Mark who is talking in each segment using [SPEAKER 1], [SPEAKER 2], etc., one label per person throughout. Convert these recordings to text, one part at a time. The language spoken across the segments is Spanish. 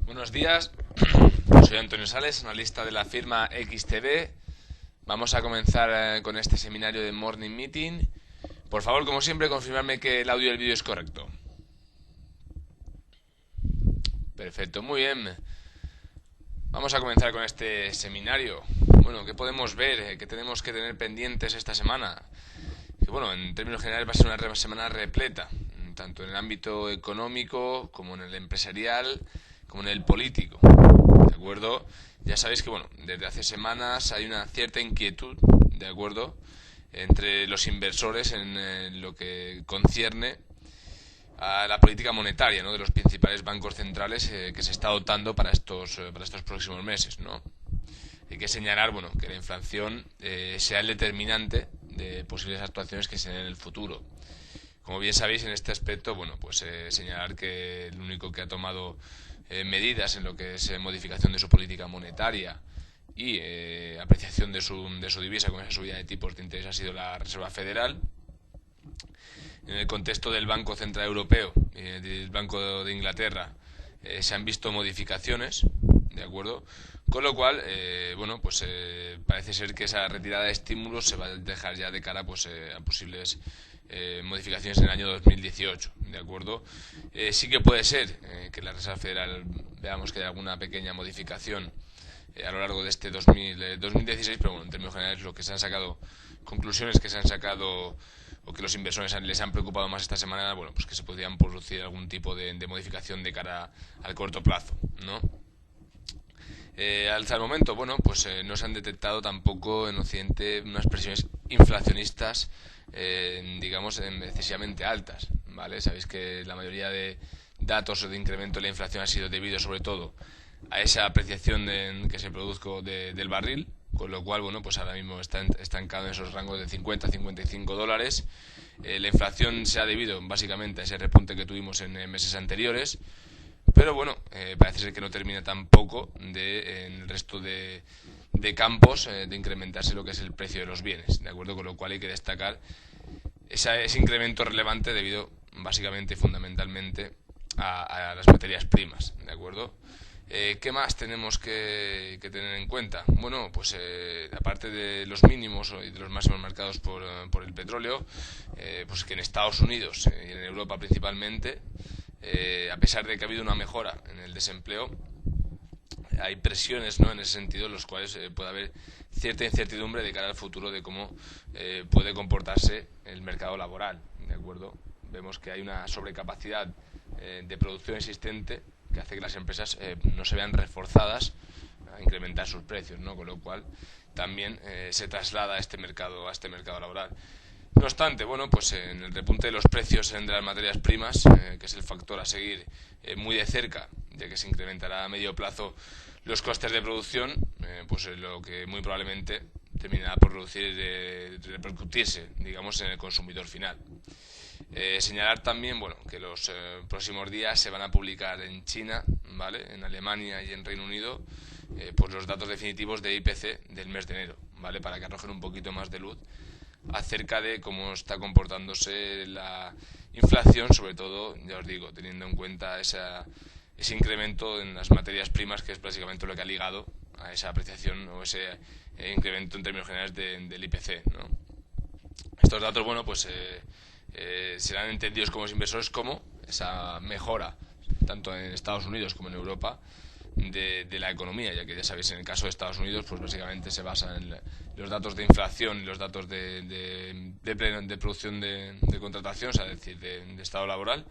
[SPEAKER 1] Buenos días, soy Antonio Sales, analista de la firma XTB. Vamos a comenzar con este seminario de Morning Meeting. Por favor, como siempre, confirmarme que el audio y el vídeo es correcto. Perfecto, muy bien. Vamos a comenzar con este seminario. Bueno, ¿qué podemos ver? ¿Qué tenemos que tener pendientes esta semana? Que bueno, en términos generales va a ser una semana repleta, tanto en el ámbito económico como en el empresarial, como en el político, ¿de acuerdo? Ya sabéis que, bueno, desde hace semanas hay una cierta inquietud, ¿de acuerdo?, entre los inversores en lo que concierne a la política monetaria, ¿no?, de los principales bancos centrales que se está adoptando para estos próximos meses, ¿no? Hay que señalar, bueno, que la inflación sea el determinante de posibles actuaciones que se den en el futuro. Como bien sabéis, en este aspecto, bueno, pues señalar que el único que ha tomado medidas en lo que es modificación de su política monetaria y apreciación de su divisa con esa subida de tipos de interés ha sido la Reserva Federal. En el contexto del Banco Central Europeo y del Banco de Inglaterra se han visto modificaciones, ¿de acuerdo? Con lo cual, bueno, pues parece ser que esa retirada de estímulos se va a dejar ya de cara pues, a posibles modificaciones en el año 2018, ¿de acuerdo? Sí que puede ser que la Reserva Federal veamos que hay alguna pequeña modificación a lo largo de este 2016, pero bueno, en términos generales lo que se han sacado, conclusiones que se han sacado o que los inversores les han preocupado más esta semana, bueno, pues que se podrían producir algún tipo de modificación de cara al corto plazo, ¿no? Hasta el momento, bueno, pues no se han detectado tampoco en Occidente unas presiones inflacionistas, digamos, excesivamente altas, ¿vale? Sabéis que la mayoría de datos de incremento de la inflación ha sido debido sobre todo a esa apreciación que se produjo del barril, con lo cual, bueno, pues ahora mismo está estancado en esos rangos de 50 a 55 dólares. La inflación se ha debido básicamente a ese repunte que tuvimos en meses anteriores, pero bueno, parece ser que no termina tampoco en el resto de campos de incrementarse lo que es el precio de los bienes, ¿de acuerdo? Con lo cual hay que destacar ese incremento relevante debido básicamente y fundamentalmente a las materias primas, ¿de acuerdo? ¿Qué más tenemos que tener en cuenta? Bueno, pues aparte de los mínimos y de los máximos marcados por el petróleo, pues que en Estados Unidos y en Europa principalmente, a pesar de que ha habido una mejora en el desempleo, hay presiones, ¿no?, en ese sentido, en los cuales puede haber cierta incertidumbre de cara al futuro de cómo puede comportarse el mercado laboral, ¿de acuerdo? Vemos que hay una sobrecapacidad de producción existente que hace que las empresas no se vean reforzadas a incrementar sus precios, ¿no? Con lo cual también se traslada a este mercado laboral. No obstante, bueno, pues en el repunte de los precios de las materias primas, que es el factor a seguir muy de cerca, ya que se incrementará a medio plazo los costes de producción, pues lo que muy probablemente terminará por repercutirse, digamos, en el consumidor final. Señalar también, bueno, que los próximos días se van a publicar en China, ¿vale?, en Alemania y en Reino Unido, pues los datos definitivos de IPC del mes de enero, ¿vale?, para que arrojen un poquito más de luz acerca de cómo está comportándose la inflación, sobre todo, ya os digo, teniendo en cuenta ese incremento en las materias primas, que es básicamente lo que ha ligado a esa apreciación o ese incremento en términos generales del IPC, ¿no? Estos datos, bueno, pues serán entendidos como los inversores como esa mejora, tanto en Estados Unidos como en Europa, de la economía, ya que ya sabéis, en el caso de Estados Unidos, pues básicamente se basa en los datos de inflación y los datos de producción de contratación, o sea, es decir, de estado laboral,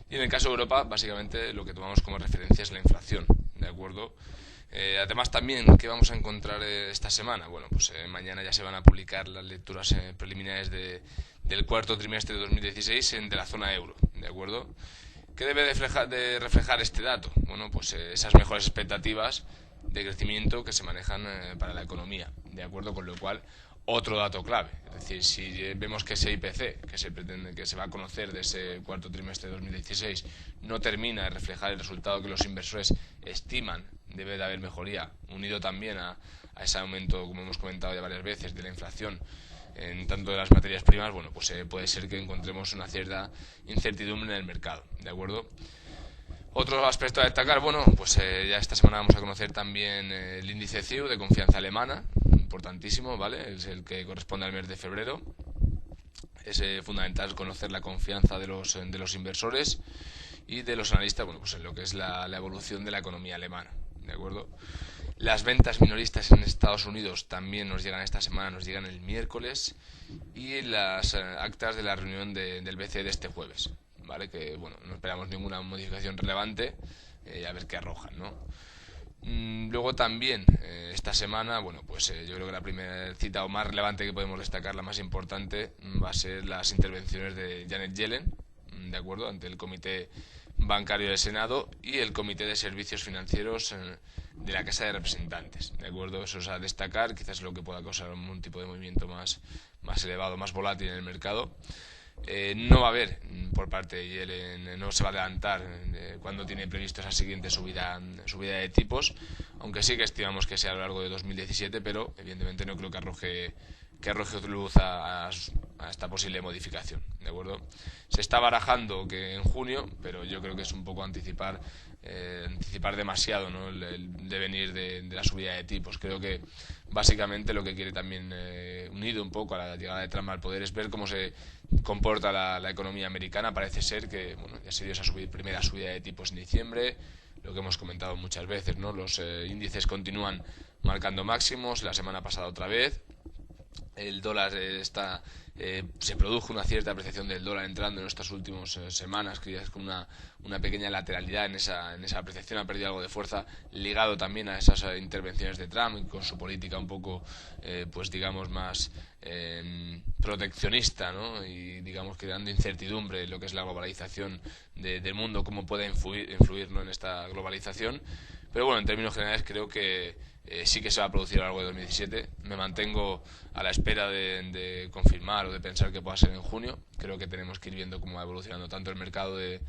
[SPEAKER 1] y en el caso de Europa, básicamente lo que tomamos como referencia es la inflación, ¿de acuerdo? Además también, ¿qué vamos a encontrar esta semana? Bueno, pues mañana ya se van a publicar las lecturas preliminares del cuarto trimestre de 2016 de la zona euro, ¿de acuerdo? ¿Qué debe de reflejar este dato? Bueno, pues esas mejores expectativas de crecimiento que se manejan para la economía, ¿de acuerdo? Con lo cual, otro dato clave, es decir, si vemos que ese IPC que se va a conocer de ese cuarto trimestre de 2016 no termina de reflejar el resultado que los inversores estiman, debe de haber mejoría, unido también a ese aumento, como hemos comentado ya varias veces, de la inflación en tanto de las materias primas, bueno, pues puede ser que encontremos una cierta incertidumbre en el mercado, ¿de acuerdo? Otro aspecto a destacar, bueno, pues ya esta semana vamos a conocer también el índice CIU de confianza alemana, importantísimo, ¿vale? Es el que corresponde al mes de febrero. Es fundamental conocer la confianza de los inversores y de los analistas, bueno, pues en lo que es la evolución de la economía alemana, ¿de acuerdo? Las ventas minoristas en Estados Unidos también nos llegan esta semana, nos llegan el miércoles, y las actas de la reunión del BCE de este jueves, ¿vale? Que, bueno, no esperamos ninguna modificación relevante, a ver qué arrojan, ¿no? Luego también, esta semana, bueno, pues yo creo que la primera cita o más relevante que podemos destacar, la más importante, va a ser las intervenciones de Janet Yellen, ¿de acuerdo?, ante el Comité Bancario del Senado y el Comité de Servicios Financieros de la Casa de Representantes, ¿de acuerdo? Eso es a destacar, quizás lo que pueda causar un tipo de movimiento más elevado, más volátil en el mercado. No va a haber por parte de Yellen, no se va a adelantar cuando tiene previsto esa siguiente subida de tipos, aunque sí que estimamos que sea a lo largo de 2017, pero evidentemente no creo que arroje luz a esta posible modificación, ¿de acuerdo? Se está barajando que en junio, pero yo creo que es un poco anticipar demasiado, ¿no?, el devenir de la subida de tipos. Creo que básicamente lo que quiere también, unido un poco a la llegada de Trump al poder, es ver cómo se comporta la economía americana. Parece ser que, bueno, ya se dio esa primera subida de tipos en diciembre, lo que hemos comentado muchas veces, ¿no? Los índices continúan marcando máximos, la semana pasada otra vez. El dólar se produjo una cierta apreciación del dólar entrando en estas últimas semanas, que ya es con una pequeña lateralidad en esa apreciación, ha perdido algo de fuerza, ligado también a esas intervenciones de Trump y con su política un poco, pues digamos, más proteccionista, ¿no? Y digamos que dando incertidumbre en lo que es la globalización del mundo, cómo puede influir, ¿no?, en esta globalización. Pero bueno, en términos generales creo que sí que se va a producir algo de 2017. Me mantengo a la espera de confirmar o de pensar que pueda ser en junio. Creo que tenemos que ir viendo cómo va evolucionando tanto el mercado de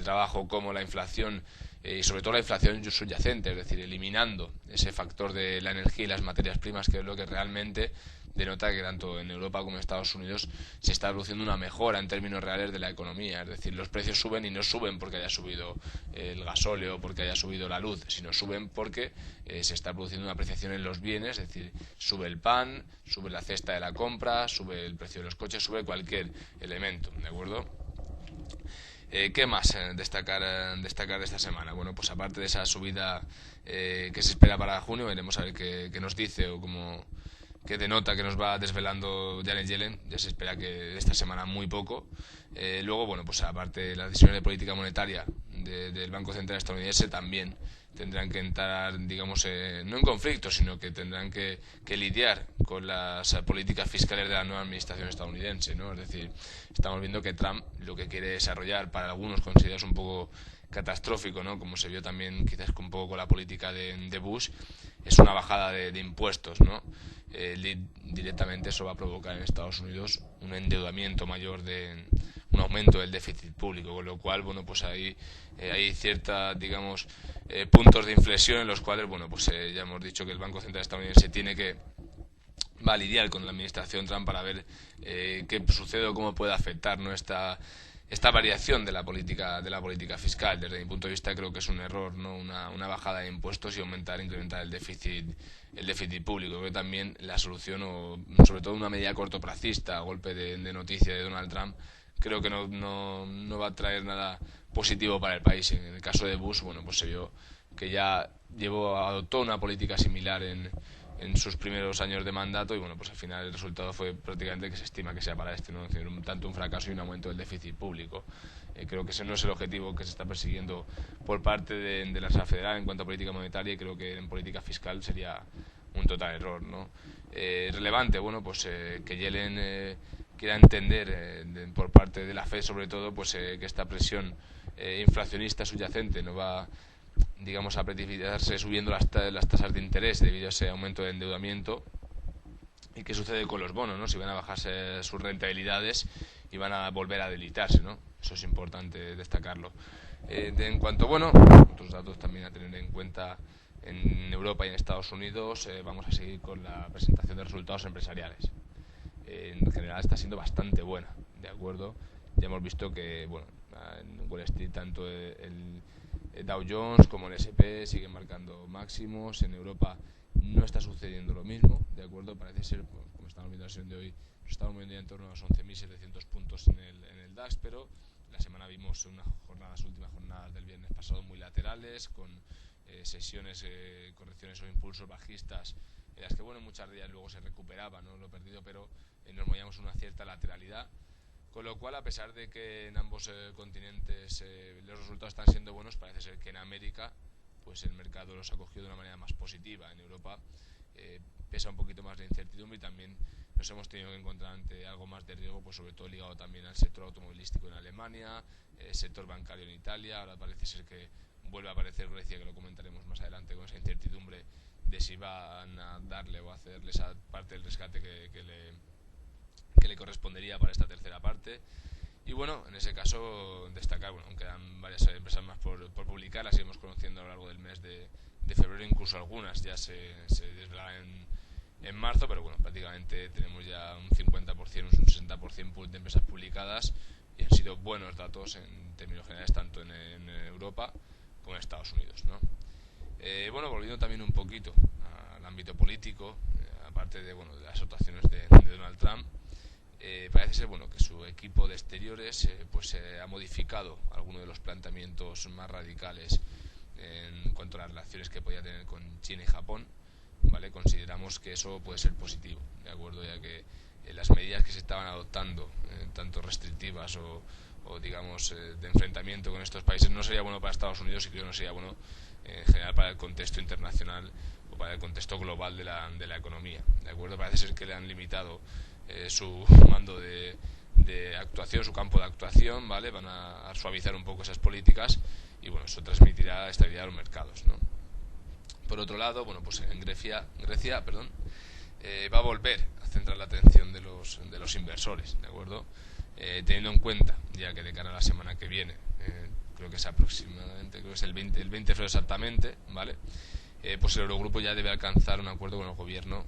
[SPEAKER 1] trabajo como la inflación, y sobre todo la inflación subyacente, es decir, eliminando ese factor de la energía y las materias primas, que es lo que realmente denota que tanto en Europa como en Estados Unidos se está produciendo una mejora en términos reales de la economía. Es decir, los precios suben, y no suben porque haya subido el gasóleo o porque haya subido la luz, sino suben porque se está produciendo una apreciación en los bienes. Es decir, sube el pan, sube la cesta de la compra, sube el precio de los coches, sube cualquier elemento, ¿de acuerdo? ¿Qué más destacar de esta semana? Bueno, pues aparte de esa subida que se espera para junio, veremos a ver qué nos dice o qué denota, que nos va desvelando Janet Yellen. Ya se espera que esta semana muy poco. Luego, bueno, pues aparte de las decisiones de política monetaria del Banco Central estadounidense, también tendrán que entrar, digamos, no en conflicto, sino que tendrán que lidiar con las políticas fiscales de la nueva administración estadounidense, ¿no? Es decir, estamos viendo que Trump lo que quiere desarrollar, para algunos considerados un poco catastrófico, ¿no?, como se vio también quizás un poco con la política de Bush, es una bajada de impuestos, ¿no? Directamente eso va a provocar en Estados Unidos un endeudamiento mayor, un aumento del déficit público, con lo cual, bueno, pues ahí hay cierta, digamos, puntos de inflexión en los cuales, bueno, pues ya hemos dicho que el Banco Central estadounidense va a lidiar con la administración Trump para ver qué sucede o cómo puede afectar, ¿no?, esta variación de la política fiscal. Desde mi punto de vista creo que es un error, ¿no?, una bajada de impuestos y incrementar el déficit público. Creo que también la solución, o sobre todo una medida cortoplacista a golpe de noticia de Donald Trump, creo que no va a traer nada positivo para el país. En el caso de Bush, bueno, pues se vio que ya adoptó una política similar en sus primeros años de mandato, y bueno, pues al final el resultado fue prácticamente que se estima que sea para ¿no? Es decir, tanto un fracaso y un aumento del déficit público. Creo que ese no es el objetivo que se está persiguiendo por parte de la Reserva Federal en cuanto a política monetaria, y creo que en política fiscal sería un total error, ¿no? Relevante, bueno, pues que Yellen quiera entender por parte de la Fed, sobre todo, pues que esta presión inflacionista subyacente no va, digamos, a precipitarse subiendo las tasas de interés debido a ese aumento de endeudamiento. ¿Y qué sucede con los bonos, ¿no? Si van a bajarse sus rentabilidades y van a volver a debilitarse, ¿no? Eso es importante destacarlo. En cuanto, bueno, otros datos también a tener en cuenta: en Europa y en Estados Unidos vamos a seguir con la presentación de resultados empresariales. En general está siendo bastante buena, ¿de acuerdo? Ya hemos visto que, bueno, en Wall Street tanto Dow Jones como el S&P siguen marcando máximos. En Europa no está sucediendo lo mismo, ¿de acuerdo? Parece ser, pues, como estamos viendo la sesión de hoy, nos estamos moviendo en torno a los 11.700 puntos en el DAX, pero la semana vimos las últimas jornadas del viernes pasado muy laterales, con sesiones, correcciones o impulsos bajistas, en las que, bueno, muchas de ellas luego se recuperaban, ¿no?, lo perdido, pero nos movíamos una cierta lateralidad. Con lo cual, a pesar de que en ambos continentes los resultados están siendo buenos, parece ser que en América pues el mercado los ha cogido de una manera más positiva. En Europa pesa un poquito más de incertidumbre y también nos hemos tenido que encontrar ante algo más de riesgo, pues sobre todo ligado también al sector automovilístico en Alemania, sector bancario en Italia. Ahora parece ser que vuelve a aparecer Grecia, que lo comentaremos más adelante, con esa incertidumbre de si van a darle o hacerle esa parte del rescate que le correspondería para esta tercera parte. Y bueno, en ese caso destacar, bueno, aunque quedan varias empresas más por publicar, las iremos conociendo a lo largo del mes de febrero, incluso algunas ya se desvelarán en marzo, pero bueno, prácticamente tenemos ya un 50%, un 60% de empresas publicadas, y han sido buenos datos en términos generales, tanto en Europa como en Estados Unidos, ¿no? Bueno, volviendo también un poquito al ámbito político, aparte de, bueno, de las actuaciones de Donald Trump, parece ser, bueno, que su equipo de exteriores pues ha modificado algunos de los planteamientos más radicales en cuanto a las relaciones que podía tener con China y Japón, ¿vale? Consideramos que eso puede ser positivo, ¿de acuerdo? Ya que las medidas que se estaban adoptando, tanto restrictivas o digamos de enfrentamiento con estos países, no sería bueno para Estados Unidos, y creo que no sería bueno en general para el contexto internacional o para el contexto global de la economía, ¿de acuerdo? Parece ser que le han limitado su mando de actuación, su campo de actuación, ¿vale? Van a suavizar un poco esas políticas y, bueno, eso transmitirá estabilidad a los mercados, ¿no? Por otro lado, bueno, pues en Grecia, va a volver a centrar la atención de los inversores, ¿de acuerdo? Teniendo en cuenta, ya que de cara a la semana que viene, creo que es aproximadamente, creo que es el 20 de febrero exactamente, ¿vale? Pues el Eurogrupo ya debe alcanzar un acuerdo con el gobierno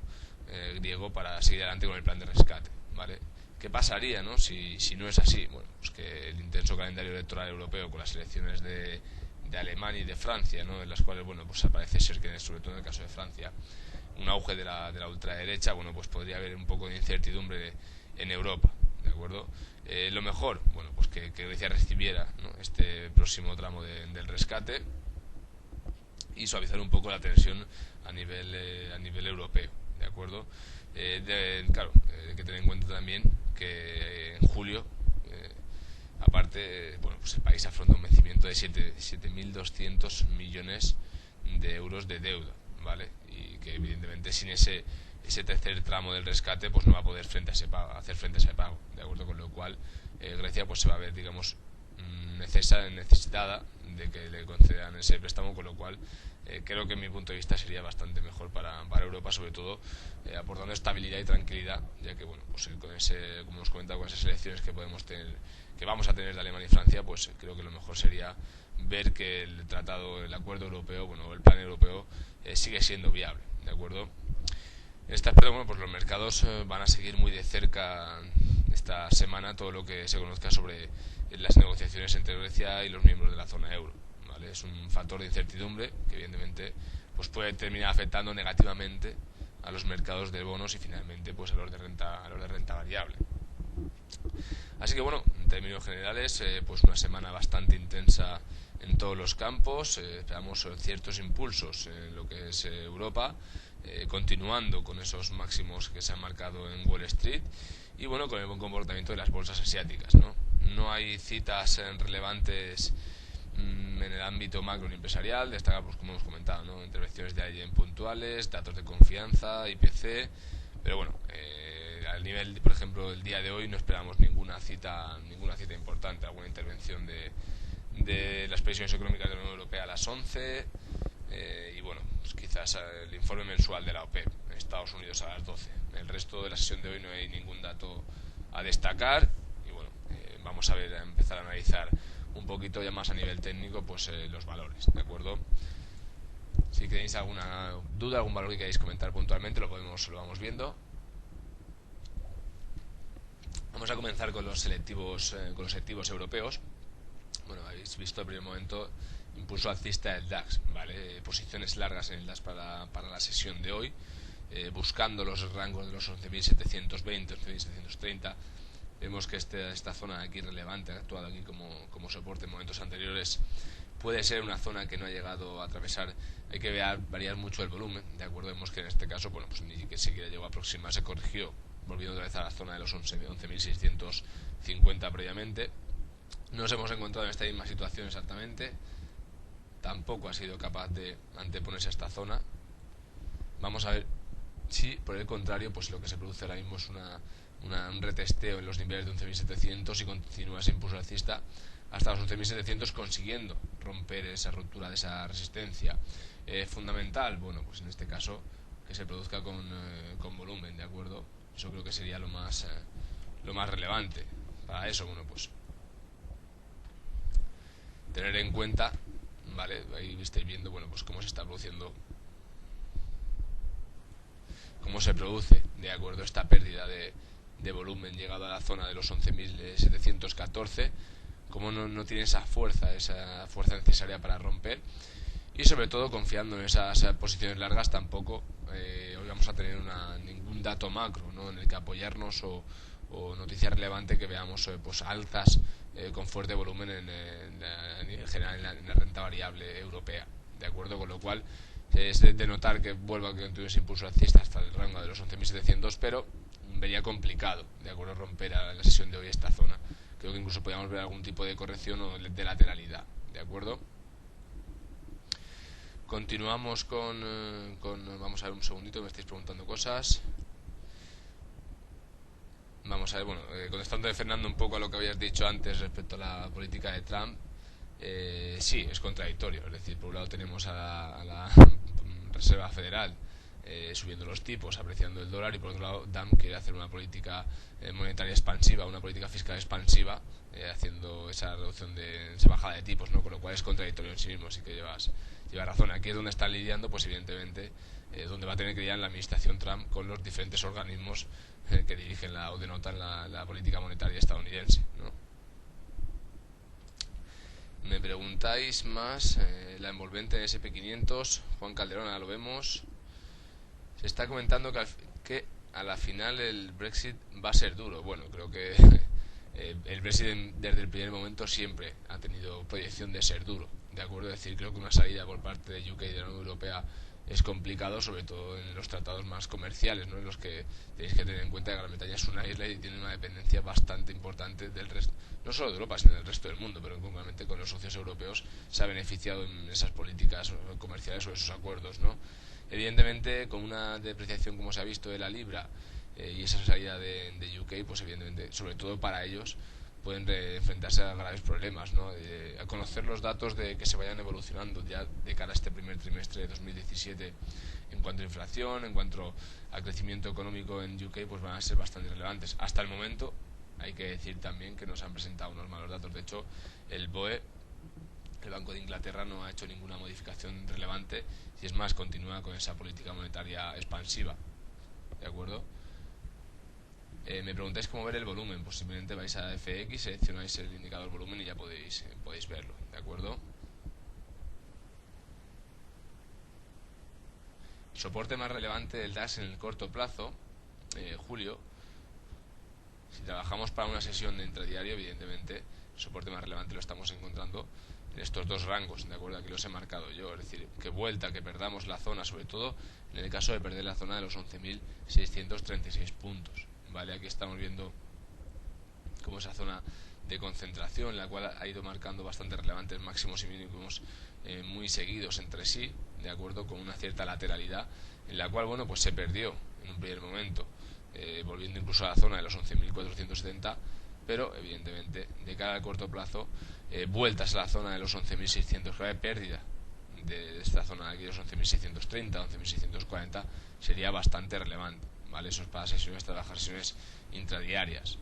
[SPEAKER 1] griego para seguir adelante con el plan de rescate, ¿vale? ¿Qué pasaría, no? Si no es así, bueno, pues que el intenso calendario electoral europeo con las elecciones de Alemania y de Francia, ¿no?, en las cuales, bueno, pues parece ser que, sobre todo en el caso de Francia, un auge de la ultraderecha, bueno, pues podría haber un poco de incertidumbre en Europa, ¿de acuerdo? Lo mejor, bueno, pues que Grecia recibiera, ¿no?, este próximo tramo del rescate y suavizar un poco la tensión a nivel europeo, ¿de acuerdo? Claro, hay que tener en cuenta también que en julio, aparte, bueno, pues el país afronta un vencimiento de 7.200 millones de euros de deuda, ¿vale? Y que evidentemente sin ese tercer tramo del rescate pues no va a poder hacer frente a ese pago, ¿de acuerdo? Con lo cual Grecia pues se va a ver, digamos, necesitada de que le concedan ese préstamo, con lo cual creo que en mi punto de vista sería bastante mejor para Europa, sobre todo aportando estabilidad y tranquilidad, ya que, bueno, pues con ese, como hemos comentado, con esas elecciones que vamos a tener de Alemania y Francia, pues creo que lo mejor sería ver que el acuerdo europeo, bueno, el plan europeo sigue siendo viable, ¿de acuerdo? En este aspecto, bueno, pues los mercados van a seguir muy de cerca esta semana todo lo que se conozca sobre las negociaciones entre Grecia y los miembros de la zona euro, ¿vale? Es un factor de incertidumbre que evidentemente pues puede terminar afectando negativamente a los mercados de bonos y finalmente pues a los de renta variable. Así que, bueno, en términos generales, pues una semana bastante intensa en todos los campos. Esperamos ciertos impulsos en lo que es Europa, continuando con esos máximos que se han marcado en Wall Street y, bueno, con el buen comportamiento de las bolsas asiáticas, ¿no? No hay citas relevantes en el ámbito macro ni empresarial. Destaca, pues, como hemos comentado, ¿no?, intervenciones de ayer puntuales, datos de confianza, IPC, pero bueno, al nivel, por ejemplo, el día de hoy no esperamos ninguna cita importante, alguna intervención de las previsiones económicas de la Unión Europea a las 11 y, bueno, pues quizás el informe mensual de la OPEP en Estados Unidos a las 12. El resto de la sesión de hoy no hay ningún dato a destacar y, bueno, vamos a empezar a analizar un poquito ya más a nivel técnico pues los valores, ¿de acuerdo? Si tenéis alguna duda, algún valor que queráis comentar puntualmente, lo vamos viendo. Vamos a comenzar con los selectivos europeos. Bueno, habéis visto en primer momento impulso alcista del DAX, ¿vale? Posiciones largas en el DAX para la sesión de hoy, buscando los rangos de los 11.720, 11.730. Vemos que esta zona aquí relevante ha actuado aquí como soporte en momentos anteriores. Puede ser una zona que no ha llegado a atravesar. Hay que variar mucho el volumen, ¿de acuerdo? Vemos que en este caso, bueno, pues ni siquiera llegó a aproximar, se corrigió, volviendo otra vez a la zona de los 11.650 previamente. Nos hemos encontrado en esta misma situación exactamente. Tampoco ha sido capaz de anteponerse a esta zona. Vamos a ver si, por el contrario, pues lo que se produce ahora mismo es un retesteo en los niveles de 11.700 y continúa ese impulso alcista hasta los 11.700, consiguiendo romper esa ruptura de esa resistencia. Fundamental, bueno, pues en este caso que se produzca con volumen, ¿de acuerdo? Eso creo que sería lo más relevante. Para eso, bueno, pues tener en cuenta, vale, ahí estáis viendo, bueno, pues cómo se está produciendo, cómo se produce, de acuerdo, esta pérdida de volumen llegado a la zona de los 11.714, como no tiene esa fuerza necesaria para romper, y sobre todo confiando en esas posiciones largas. Tampoco hoy vamos a tener ningún dato macro, ¿no?, en el que apoyarnos o noticia relevante que veamos pues altas con fuerte volumen a nivel general en la renta variable europea, de acuerdo, con lo cual es de notar que vuelva a continuar ese impulso alcista hasta el rango de los 11.700, pero vería complicado, de acuerdo, romper a la sesión de hoy esta zona. Creo que incluso podríamos ver algún tipo de corrección o de lateralidad, de acuerdo. Continuamos vamos a ver un segundito, me estáis preguntando cosas. Vamos a ver, bueno, contestando de Fernando un poco a lo que habías dicho antes respecto a la política de Trump. Sí, es contradictorio. Es decir, por un lado tenemos a la Reserva Federal subiendo los tipos, apreciando el dólar, y por otro lado Trump quiere hacer una política monetaria expansiva, una política fiscal expansiva, haciendo esa reducción esa bajada de tipos, ¿no? Con lo cual es contradictorio en sí mismo. Así que llevas razón. Aquí es donde están lidiando, pues evidentemente, donde va a tener que lidiar la administración Trump con los diferentes organismos que dirigen o denotan la política monetaria estadounidense, ¿no? Me preguntáis más, la envolvente en SP500, Juan Calderón, ahora lo vemos. Se está comentando que a la final el Brexit va a ser duro. Bueno, creo que el Brexit desde el primer momento siempre ha tenido proyección de ser duro, ¿de acuerdo? Es decir, creo que una salida por parte de UK y de la Unión Europea es complicado, sobre todo en los tratados más comerciales, ¿no?, en los que tenéis que tener en cuenta que Gran Bretaña es una isla y tiene una dependencia bastante importante del resto, no solo de Europa, sino del resto del mundo, pero concretamente con los socios europeos se ha beneficiado en esas políticas comerciales o esos acuerdos, ¿no? Evidentemente, con una depreciación como se ha visto de la libra y esa salida de UK, pues evidentemente, sobre todo para ellos, pueden enfrentarse a graves problemas, ¿no? A conocer los datos de que se vayan evolucionando ya de cara a este primer trimestre de 2017 en cuanto a inflación, en cuanto a crecimiento económico en UK, pues van a ser bastante relevantes. Hasta el momento hay que decir también que nos han presentado unos malos datos. De hecho, el BOE, el Banco de Inglaterra, no ha hecho ninguna modificación relevante, y es más, continúa con esa política monetaria expansiva, ¿de acuerdo? Me preguntáis cómo ver el volumen. Pues simplemente vais a FX, seleccionáis el indicador volumen y ya podéis verlo, ¿de acuerdo? Soporte más relevante del DAX en el corto plazo, Julio. Si trabajamos para una sesión de intradiario, evidentemente el soporte más relevante lo estamos encontrando en estos dos rangos, ¿de acuerdo? Aquí los he marcado yo, es decir, que perdamos la zona, sobre todo en el caso de perder la zona de los 11.636 puntos. Vale, aquí estamos viendo como esa zona de concentración, en la cual ha ido marcando bastante relevantes máximos y mínimos muy seguidos entre sí, de acuerdo, con una cierta lateralidad, en la cual, bueno, pues se perdió en un primer momento, volviendo incluso a la zona de los 11.470, pero evidentemente de cara al corto plazo, vueltas a la zona de los 11.600, clave pérdida de esta zona de aquí, los 11.630, 11.640, sería bastante relevante, ¿vale? Eso es para trabajar sesiones intradiarias.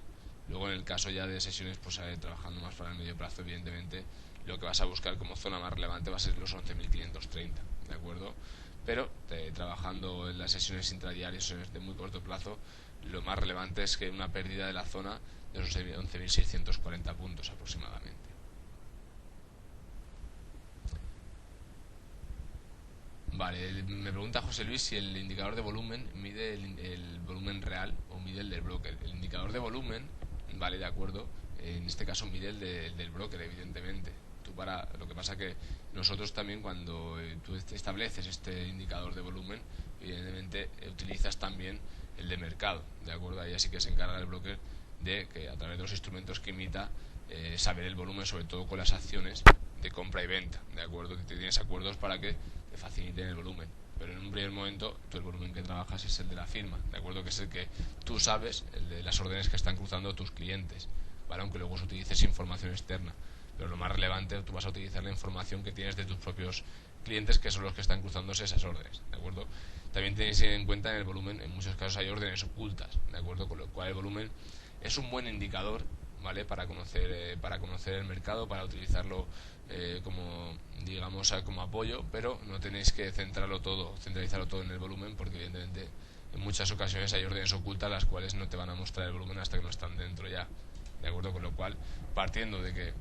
[SPEAKER 1] Luego, en el caso ya de sesiones, pues trabajando más para el medio plazo, evidentemente lo que vas a buscar como zona más relevante va a ser los 11.530, ¿de acuerdo? Pero trabajando en las sesiones intradiarias, sesiones de muy corto plazo, lo más relevante es que una pérdida de la zona de esos 11.640 puntos aproximadamente. Vale, me pregunta José Luis si el indicador de volumen mide el volumen real o mide el del broker. El indicador de volumen, vale, de acuerdo, en este caso mide el del broker, evidentemente. Lo que pasa que nosotros también, cuando tú estableces este indicador de volumen, evidentemente utilizas también el de mercado, de acuerdo. Ahí así que se encarga el broker de que, a través de los instrumentos que imita, saber el volumen, sobre todo con las acciones de compra y venta, de acuerdo, que tienes acuerdos para que te faciliten el volumen. Pero en un primer momento tú el volumen que trabajas es el de la firma, de acuerdo, que es el que tú sabes, el de las órdenes que están cruzando tus clientes, ¿vale? Aunque luego utilices información externa, pero lo más relevante, tú vas a utilizar la información que tienes de tus propios clientes, que son los que están cruzándose esas órdenes, ¿de acuerdo? También tenéis en cuenta en el volumen, en muchos casos hay órdenes ocultas, ¿de acuerdo? Con lo cual el volumen es un buen indicador, ¿vale? Para conocer el mercado, para utilizarlo como, digamos, como apoyo, pero no tenéis que centralizarlo todo en el volumen, porque evidentemente en muchas ocasiones hay órdenes ocultas las cuales no te van a mostrar el volumen hasta que no están dentro ya, ¿de acuerdo? Con lo cual, partiendo de que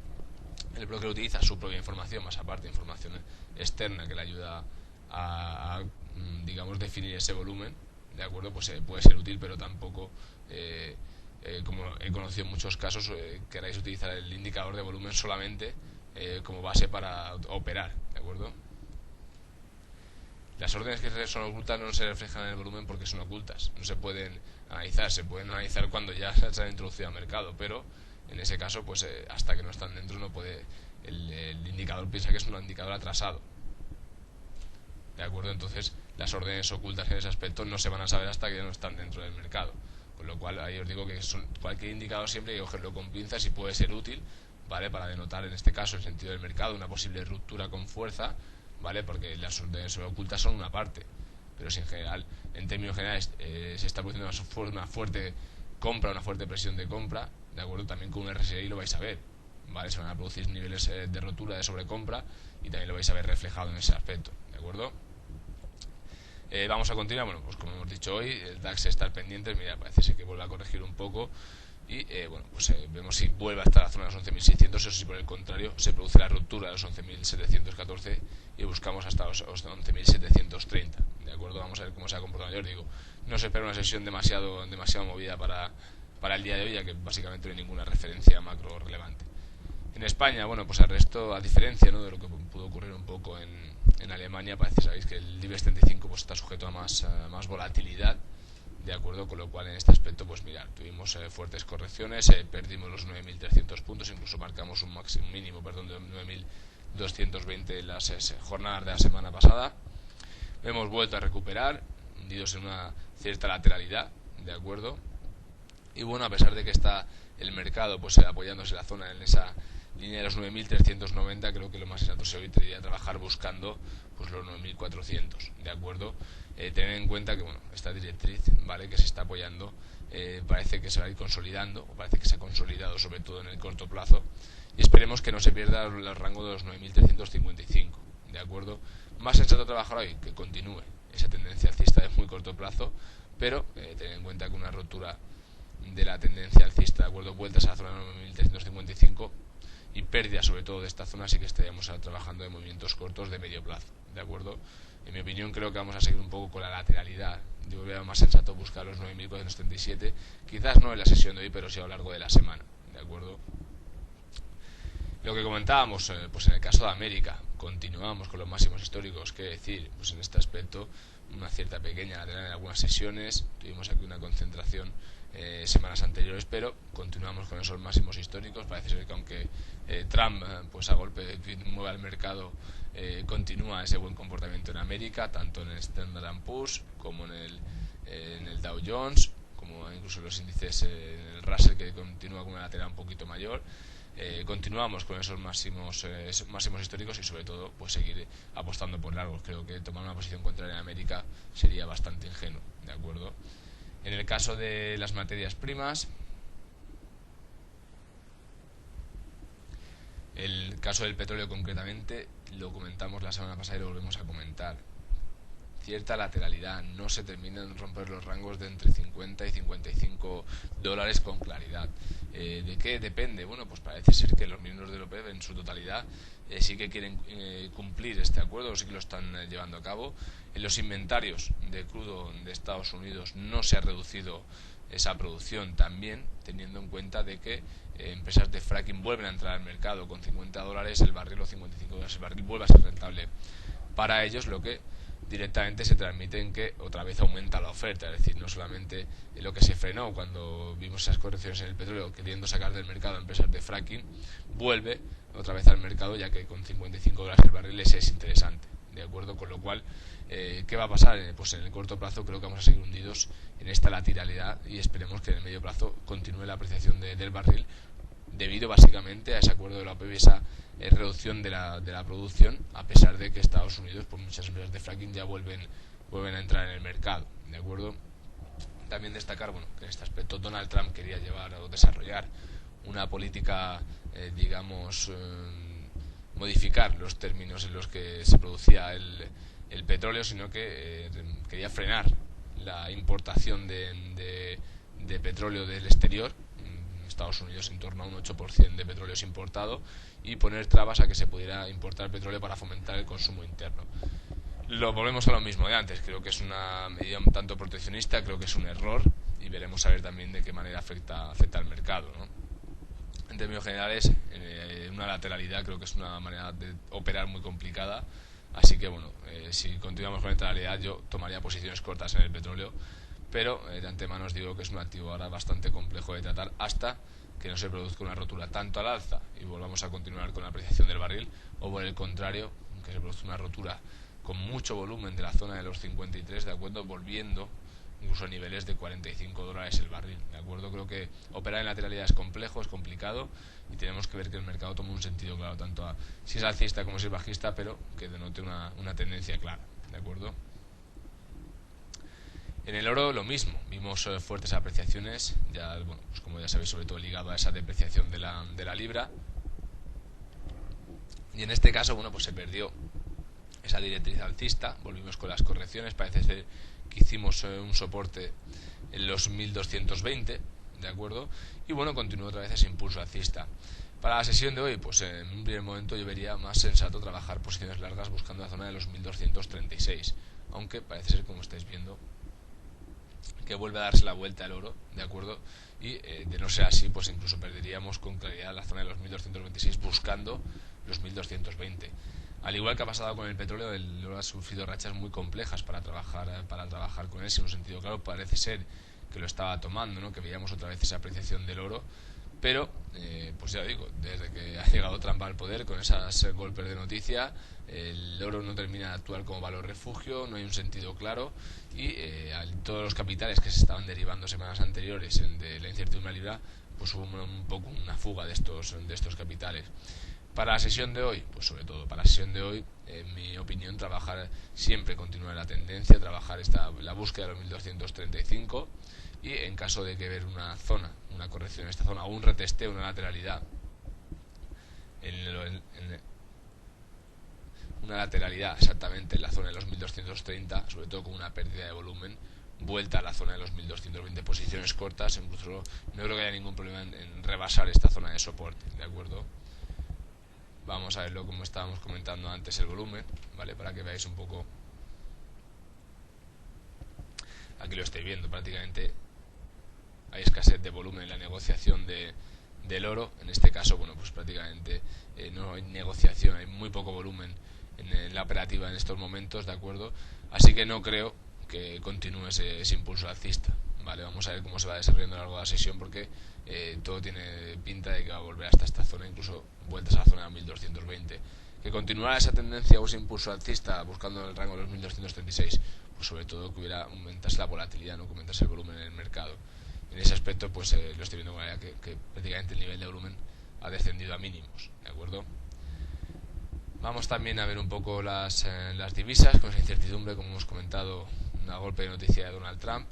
[SPEAKER 1] el broker utiliza su propia información, más aparte información externa que le ayuda a digamos, definir ese volumen, ¿de acuerdo? Pues puede ser útil, pero tampoco, como he conocido en muchos casos, queráis utilizar el indicador de volumen solamente como base para operar, ¿de acuerdo? Las órdenes que son ocultas no se reflejan en el volumen porque son ocultas, no se pueden analizar cuando ya se han introducido al mercado, pero en ese caso, pues hasta que no están dentro no puede, el indicador piensa que es un indicador atrasado, ¿de acuerdo? Entonces las órdenes ocultas en ese aspecto no se van a saber hasta que ya no están dentro del mercado, con lo cual ahí os digo que cualquier indicador siempre hay que cogerlo con pinzas y puede ser útil, ¿vale? Para denotar en este caso el sentido del mercado, una posible ruptura con fuerza, ¿vale? Porque las órdenes ocultas son una parte, pero si en términos generales se está produciendo una fuerte compra, una fuerte presión de compra, ¿de acuerdo? También con un RSI lo vais a ver, ¿vale? Se van a producir niveles de rotura, de sobrecompra, y también lo vais a ver reflejado en ese aspecto, ¿de acuerdo? Vamos a continuar. Bueno, pues como hemos dicho hoy, el DAX está al pendiente. Mira, parece ser que vuelve a corregir un poco. Y bueno, pues vemos si vuelve hasta la zona de los 11.600, o si por el contrario se produce la ruptura de los 11.714 y buscamos hasta los 11.730. ¿De acuerdo? Vamos a ver cómo se ha comportado. Yo os digo, no se espera una sesión demasiado movida para el día de hoy, ya que básicamente no hay ninguna referencia macro relevante. En España, bueno, pues al resto, a diferencia, ¿no?, de lo que pudo ocurrir un poco en Alemania, parece, sabéis, que el IBEX 35 pues está sujeto a más volatilidad, de acuerdo, con lo cual en este aspecto, pues mirad, tuvimos fuertes correcciones, perdimos los 9.300 puntos, incluso marcamos un mínimo de 9.220 en las jornadas de la semana pasada. Hemos vuelto a recuperar, hundidos en una cierta lateralidad, de acuerdo, y bueno, a pesar de que está el mercado pues apoyándose la zona en esa línea de los 9.390, creo que lo más exacto sería trabajar buscando pues los 9.400, ¿de acuerdo? Tener en cuenta que bueno, esta directriz, ¿vale?, que se está apoyando, parece que se va a ir consolidando, o parece que se ha consolidado sobre todo en el corto plazo, y esperemos que no se pierda el rango de los 9.355, ¿de acuerdo? Más sensato trabajar hoy, que continúe esa tendencia alcista de muy corto plazo, pero tener en cuenta que una rotura de la tendencia alcista, de acuerdo, vueltas a la zona de 9.355 y pérdida sobre todo de esta zona, sí que estaríamos trabajando en movimientos cortos de medio plazo, ¿de acuerdo? En mi opinión creo que vamos a seguir un poco con la lateralidad. Yo veo más sensato buscar los 9.437, quizás no en la sesión de hoy, pero sí a lo largo de la semana, ¿de acuerdo? Lo que comentábamos, pues en el caso de América, continuamos con los máximos históricos, que decir, pues en este aspecto una cierta pequeña lateral en algunas sesiones, tuvimos aquí una concentración semanas anteriores, pero continuamos con esos máximos históricos. Parece ser que aunque Trump pues a golpe de tweet mueve al mercado, continúa ese buen comportamiento en América, tanto en el Standard & Poor's como en el Dow Jones, como incluso los índices en el Russell, que continúa con una lateral un poquito mayor. Continuamos con esos máximos históricos y sobre todo pues seguir apostando por largos. Creo que tomar una posición contraria en América sería bastante ingenuo, ¿de acuerdo? En el caso de las materias primas, el caso del petróleo concretamente lo comentamos la semana pasada y lo volvemos a comentar. cierta lateralidad, no se terminan de romper los rangos de entre 50 y 55 dólares con claridad. ¿De qué depende? Bueno, pues parece ser que los miembros de la OPEP en su totalidad sí que quieren cumplir este acuerdo, o sí que lo están llevando a cabo. En los inventarios de crudo de Estados Unidos no se ha reducido esa producción, también teniendo en cuenta de que empresas de fracking vuelven a entrar al mercado con 50 dólares el barril o 55 dólares el barril, vuelve a ser rentable para ellos, lo que directamente se transmite en que otra vez aumenta la oferta, es decir, no solamente lo que se frenó cuando vimos esas correcciones en el petróleo queriendo sacar del mercado a empresas de fracking, vuelve otra vez al mercado, ya que con 55 dólares el barril es interesante, ¿de acuerdo? Con lo cual, ¿qué va a pasar? Pues en el corto plazo creo que vamos a seguir hundidos en esta lateralidad y esperemos que en el medio plazo continúe la apreciación del barril, debido básicamente a ese acuerdo de la OPEP y esa reducción de la producción, a pesar de que Estados Unidos, pues muchas empresas de fracking ya vuelven a entrar en el mercado, ¿de acuerdo? También destacar, bueno, que en este aspecto Donald Trump quería llevar o desarrollar una política, modificar los términos en los que se producía el petróleo, sino que quería frenar la importación de petróleo del exterior. Estados Unidos en torno a un 8% de petróleo es importado, y poner trabas a que se pudiera importar petróleo para fomentar el consumo interno. Lo volvemos a lo mismo de antes, creo que es una medida un tanto proteccionista, creo que es un error y veremos a ver también de qué manera afecta al mercado, ¿no? En términos generales, una lateralidad creo que es una manera de operar muy complicada, así que bueno, si continuamos con lateralidad yo tomaría posiciones cortas en el petróleo, pero de antemano os digo que es un activo ahora bastante complejo de tratar hasta que no se produzca una rotura tanto al alza y volvamos a continuar con la apreciación del barril, o por el contrario, que se produzca una rotura con mucho volumen de la zona de los 53, de acuerdo, volviendo incluso a niveles de 45 dólares el barril, de acuerdo. Creo que operar en lateralidad es complejo, es complicado, y tenemos que ver que el mercado tome un sentido claro, tanto si es alcista como si es bajista, pero que denote una tendencia clara, de acuerdo. En el oro lo mismo, vimos fuertes apreciaciones, ya, bueno, pues como ya sabéis, sobre todo ligado a esa depreciación de la libra, y en este caso, bueno, pues se perdió esa directriz alcista, volvimos con las correcciones, parece ser que hicimos un soporte en los 1220, de acuerdo, y bueno, continuó otra vez ese impulso alcista. Para la sesión de hoy, pues en un primer momento yo vería más sensato trabajar posiciones largas buscando la zona de los 1236, aunque parece ser, como estáis viendo, que vuelve a darse la vuelta al oro, de acuerdo, y de no ser así, pues incluso perderíamos con claridad la zona de los 1226 buscando los 1220. Al igual que ha pasado con el petróleo, el oro ha sufrido rachas muy complejas para trabajar con él, sin un sentido claro. Parece ser que lo estaba tomando, ¿no? Que veíamos otra vez esa apreciación del oro, pero pues ya digo, desde que ha llegado Trump al poder con esos golpes de noticia, el oro no termina de actuar como valor refugio, no hay un sentido claro, y todos los capitales que se estaban derivando semanas anteriores de la incertidumbre libra, pues hubo un poco una fuga de estos capitales. Para la sesión de hoy, pues sobre todo para la sesión de hoy, en mi opinión, trabajar siempre, continuar la tendencia, trabajar la búsqueda de los 1235, y en caso de que ver una corrección en esta zona o un retesteo, una lateralidad una lateralidad exactamente en la zona de los 1230, sobre todo con una pérdida de volumen, vuelta a la zona de los 1220, posiciones cortas, incluso no creo que haya ningún problema en rebasar esta zona de soporte, ¿de acuerdo? Vamos a verlo como estábamos comentando antes, el volumen, ¿vale? Para que veáis un poco. Aquí lo estáis viendo, prácticamente hay escasez de volumen en la negociación del oro. En este caso, bueno, pues prácticamente no hay negociación, hay muy poco volumen en la operativa en estos momentos, ¿de acuerdo? Así que no creo que continúe ese impulso alcista, ¿vale? Vamos a ver cómo se va desarrollando a lo largo de la sesión, porque todo tiene pinta de que va a volver hasta esta zona, incluso vueltas a la zona de 1220. Que continuara esa tendencia o ese impulso alcista buscando el rango de los 1236, pues sobre todo que aumentase la volatilidad, no que aumentase el volumen en el mercado. En ese aspecto, pues lo estoy viendo que prácticamente el nivel de volumen ha descendido a mínimos, ¿de acuerdo? Vamos también a ver un poco las divisas, con esa incertidumbre, como hemos comentado, una golpe de noticia de Donald Trump.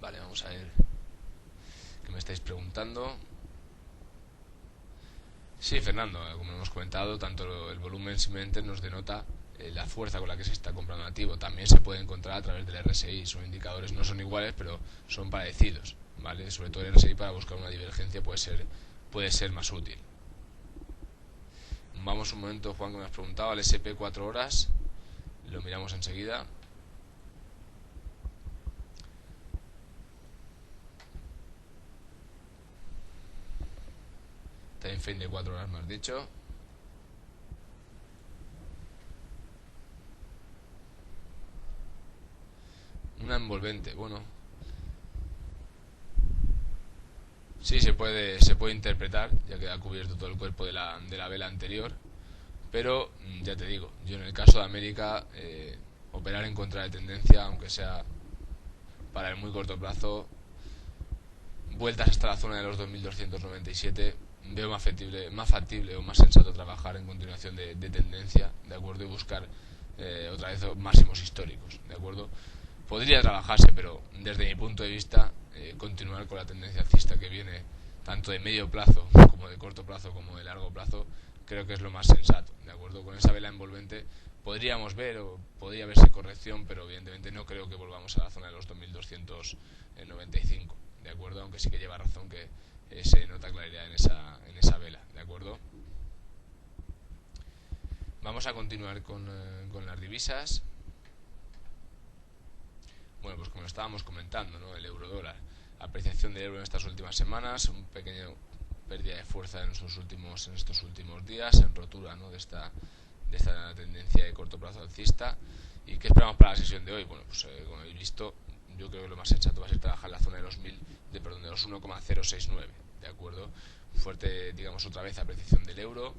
[SPEAKER 1] Vale, vamos a ver qué me estáis preguntando. Sí, Fernando, como hemos comentado, tanto el volumen simplemente nos denota la fuerza con la que se está comprando activo. También se puede encontrar a través del RSI. Son indicadores, no son iguales, pero son parecidos, ¿vale? Sobre todo el RSI, para buscar una divergencia puede ser más útil. Vamos un momento, Juan, que me has preguntado al SP 4 horas. Lo miramos enseguida. Time frame de 4 horas, me has dicho. Una envolvente, bueno. Sí, se puede interpretar, ya que ha cubierto todo el cuerpo de la vela anterior. Pero, ya te digo, yo en el caso de América, operar en contra de tendencia, aunque sea para el muy corto plazo, vueltas hasta la zona de los 2297, veo más factible o más sensato trabajar en continuación de tendencia, ¿de acuerdo? Y buscar otra vez máximos históricos, ¿de acuerdo? Podría trabajarse, pero desde mi punto de vista, continuar con la tendencia alcista que viene tanto de medio plazo como de corto plazo como de largo plazo, creo que es lo más sensato, ¿de acuerdo? Con esa vela envolvente podríamos ver, o podría verse corrección, pero evidentemente no creo que volvamos a la zona de los 2295, ¿de acuerdo? Aunque sí que lleva razón que se nota claridad en esa vela, ¿de acuerdo? Vamos a continuar con las divisas. Bueno, pues como lo estábamos comentando, ¿no? El euro dólar, apreciación del euro en estas últimas semanas, un pequeño pérdida de fuerza en estos últimos días, en rotura, ¿no? de esta tendencia de corto plazo alcista. ¿Y qué esperamos para la sesión de hoy? Bueno, pues como habéis visto, yo creo que lo más sensato va a ser trabajar en la zona de los 1,069, ¿de acuerdo? Fuerte, digamos, otra vez apreciación del euro,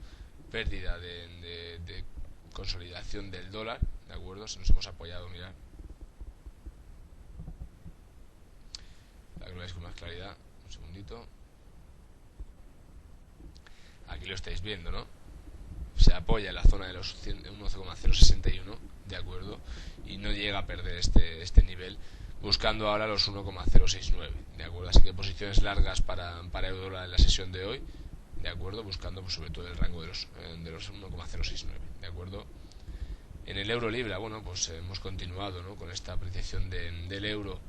[SPEAKER 1] pérdida de consolidación del dólar, ¿de acuerdo? Se nos hemos apoyado, mirad, para que lo veáis con más claridad, un segundito. Aquí lo estáis viendo, ¿no? Se apoya en la zona de los 1,061, ¿de acuerdo? Y no llega a perder este nivel, buscando ahora los 1,069, ¿de acuerdo? Así que posiciones largas para euro dólar en la sesión de hoy, ¿de acuerdo? Buscando pues, sobre todo el rango de los 1,069, ¿de acuerdo? En el euro libra, bueno, pues hemos continuado, ¿no? Con esta apreciación del euro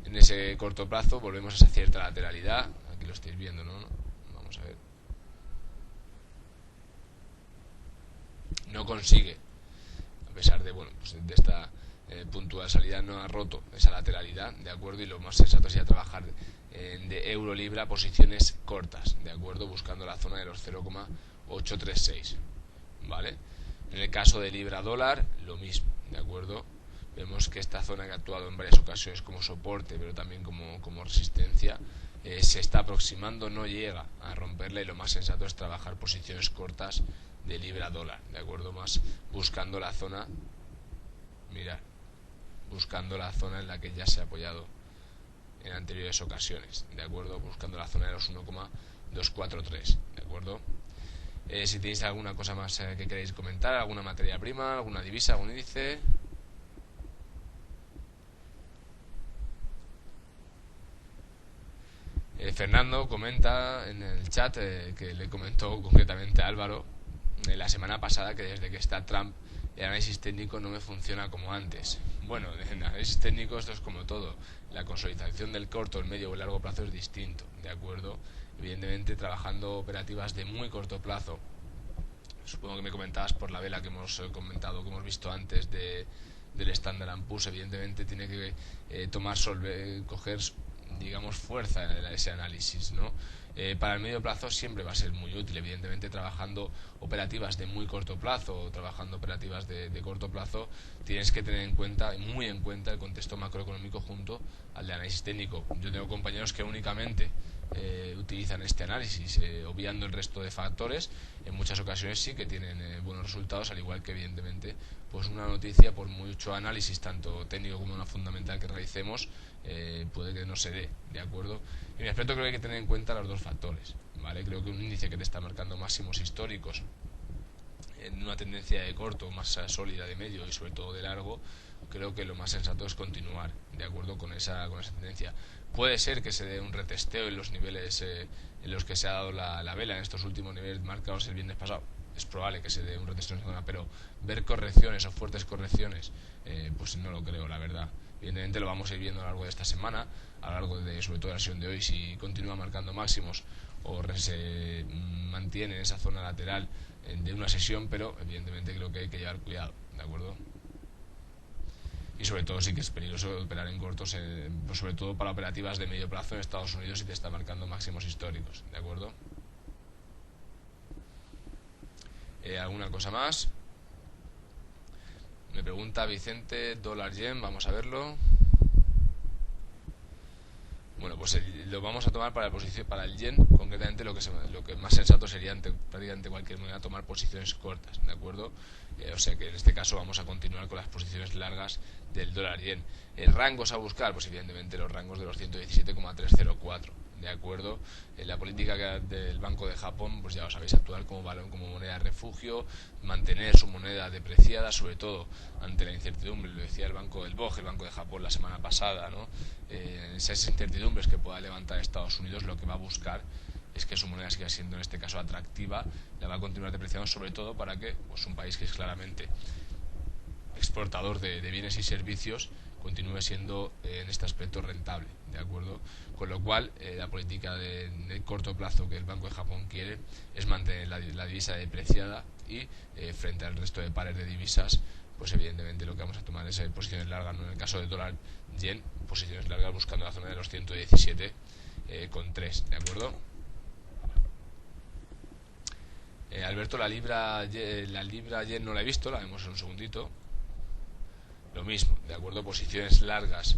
[SPEAKER 1] en ese corto plazo. Volvemos a esa cierta lateralidad, aquí lo estáis viendo, ¿no? Vamos a ver. No consigue, a pesar de, bueno, pues de esta puntual salida, no ha roto esa lateralidad, ¿de acuerdo? Y lo más sensato sería trabajar de euro libra posiciones cortas, ¿de acuerdo? Buscando la zona de los 0,836, ¿vale? En el caso de libra dólar, lo mismo, ¿de acuerdo? Vemos que esta zona, que ha actuado en varias ocasiones como soporte, pero también como resistencia, se está aproximando, no llega a romperla, y lo más sensato es trabajar posiciones cortas de libra dólar, ¿de acuerdo? Más buscando la zona, mirad, buscando la zona en la que ya se ha apoyado en anteriores ocasiones, ¿de acuerdo? Buscando la zona de los 1,243, ¿de acuerdo? Si tenéis alguna cosa más que queréis comentar, alguna materia prima, alguna divisa, algún índice. Fernando comenta en el chat que le comentó concretamente a Álvaro la semana pasada que desde que está Trump el análisis técnico no me funciona como antes. Bueno, en análisis técnico esto es como todo. La consolidación del corto, el medio o el largo plazo es distinto, ¿de acuerdo? Evidentemente trabajando operativas de muy corto plazo. Supongo que me comentabas por la vela que hemos comentado, que hemos visto antes del Standard & Poor's. Evidentemente tiene que coger, digamos, fuerza en ese análisis, ¿no? Para el medio plazo siempre va a ser muy útil, evidentemente trabajando operativas de muy corto plazo o trabajando operativas de corto plazo, tienes que tener muy en cuenta el contexto macroeconómico junto al de análisis técnico. Yo tengo compañeros que únicamente utilizan este análisis, obviando el resto de factores. En muchas ocasiones sí que tienen buenos resultados, al igual que evidentemente pues una noticia, por mucho análisis tanto técnico como una fundamental que realicemos, puede que no se dé, ¿de acuerdo? En mi aspecto creo que hay que tener en cuenta los dos factores, ¿vale? Creo que un índice que te está marcando máximos históricos en una tendencia de corto, más sólida de medio y sobre todo de largo, creo que lo más sensato es continuar, ¿de acuerdo? Con esa tendencia. Puede ser que se dé un retesteo en los niveles en los que se ha dado la vela, en estos últimos niveles marcados el viernes pasado. es probable que se dé un retroceso en esa zona, pero ver correcciones o fuertes correcciones, pues no lo creo, la verdad. Evidentemente lo vamos a ir viendo a lo largo de esta semana, a lo largo de, sobre todo, la sesión de hoy, si continúa marcando máximos o se mantiene en esa zona lateral de una sesión, pero evidentemente creo que hay que llevar cuidado, ¿de acuerdo? Y sobre todo sí que es peligroso operar en cortos, pues sobre todo para operativas de medio plazo en Estados Unidos, si te está marcando máximos históricos, ¿de acuerdo? ¿Alguna cosa más? Me pregunta Vicente, dólar yen, vamos a verlo. Bueno, pues lo vamos a tomar para el yen, concretamente lo que más sensato sería prácticamente cualquier moneda tomar posiciones cortas, ¿de acuerdo? O sea que en este caso vamos a continuar con las posiciones largas del dólar yen. ¿Rangos a buscar? Pues evidentemente los rangos de los 117,304, ¿de acuerdo? La política del Banco de Japón, pues ya lo sabéis, actuar como moneda de refugio, mantener su moneda depreciada, sobre todo ante la incertidumbre, lo decía el Banco del BOJ, el Banco de Japón la semana pasada, ¿no? Esas incertidumbres que pueda levantar Estados Unidos, lo que va a buscar es que su moneda siga siendo en este caso atractiva, la va a continuar depreciando, sobre todo para que pues un país que es claramente exportador de bienes y servicios continúe siendo en este aspecto rentable, ¿de acuerdo? Con lo cual la política de corto plazo que el Banco de Japón quiere es mantener la divisa depreciada y frente al resto de pares de divisas, pues evidentemente lo que vamos a tomar es posiciones largas, ¿no? En el caso del dólar yen, posiciones largas buscando la zona de los 117,3, ¿de acuerdo? Alberto, la libra yen no la he visto, la vemos en un segundito. Lo mismo, ¿de acuerdo? Posiciones largas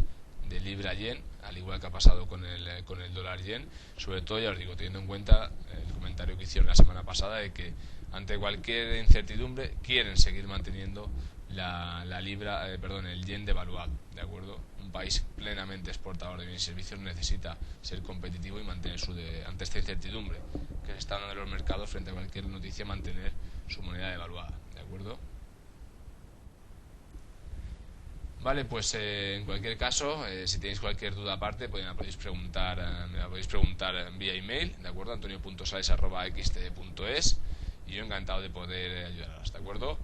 [SPEAKER 1] de libra yen, al igual que ha pasado con el dólar yen, sobre todo, ya os digo, teniendo en cuenta el comentario que hicieron la semana pasada de que ante cualquier incertidumbre quieren seguir manteniendo el yen devaluado, ¿de acuerdo? Un país plenamente exportador de bienes y servicios necesita ser competitivo y mantener ante esta incertidumbre que se está dando en los mercados frente a cualquier noticia, mantener su moneda devaluada, ¿de acuerdo? Vale, pues en cualquier caso, si tenéis cualquier duda aparte, me la podéis preguntar vía email, ¿de acuerdo? antonio.sales@xt.es, y yo encantado de poder ayudaros, ¿de acuerdo?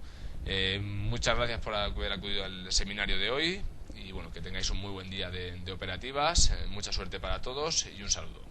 [SPEAKER 1] Muchas gracias por haber acudido al seminario de hoy y bueno, que tengáis un muy buen día de operativas, mucha suerte para todos y un saludo.